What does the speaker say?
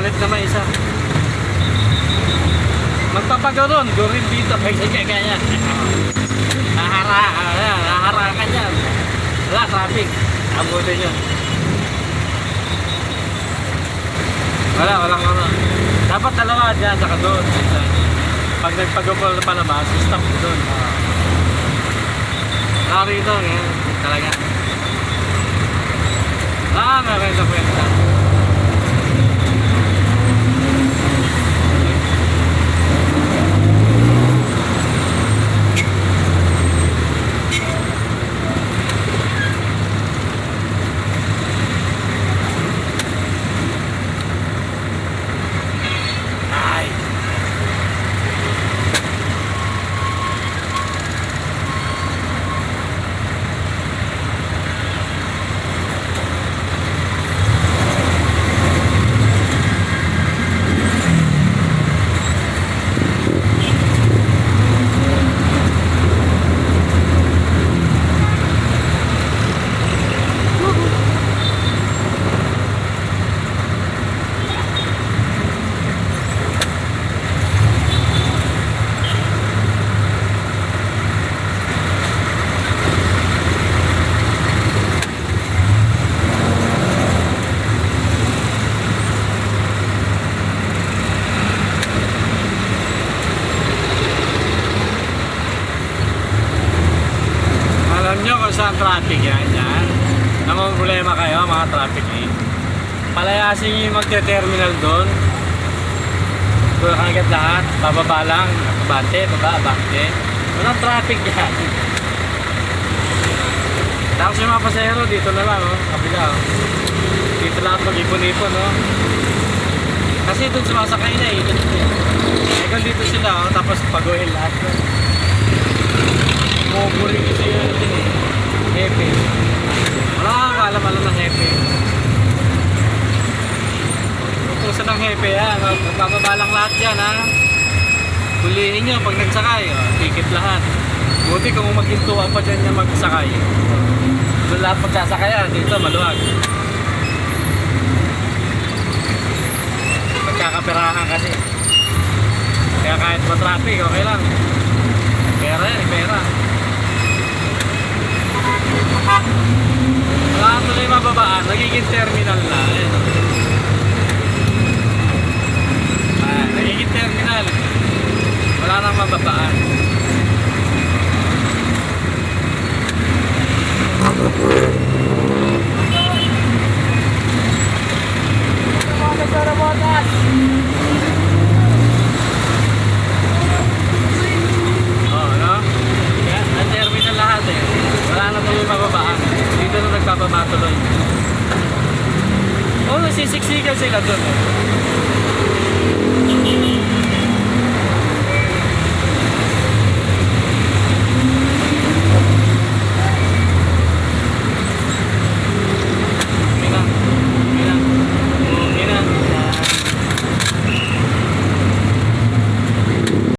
Balik na may isa. Magpapagaron, gurin dito. Kaya. Nahara ka dyan. Wala, traffic. Abutin yun. Walang ano. Dapat dalawa dyan, saka doon. Pag nagpag-upol na palabas, stop doon. Rito, talaga. Meron sa kwenta. Alam nyo kung saan traffic yan dyan. Namang problema kayo mga traffic palayasin nyo yung magte-terminal doon. Kung agad lahat, bababa lang, abante, abante. Walang traffic yan. Tapos yung mga pasahero dito na lang, kabila. Dito lahat mag-ipon-ipon. Kasi doon sumasakay na kung dito sila, tapos pag-oil lahat. Muburing ito yung hepe. Wala kang alam-alam ng hepe. Utusan ng hepe yan. Magbababa lang lahat yan Hulihin nyo pag nagsakay. Ticket lahat. Buti kung maghintuan pa dyan niya magsakay. Doon lahat magsasakay dito maluwag. Pagkakapirahan kasi. Kaya kahit matraffic okay lang. Pera yan, pera. Wala tuloy mababaan, nagiging terminal na. Nagiging terminal. Wala nang mababaan. Terminal lahat wala na tuloy mababaan. Dito na nagbababa tuloy. Nasisiksikan sila doon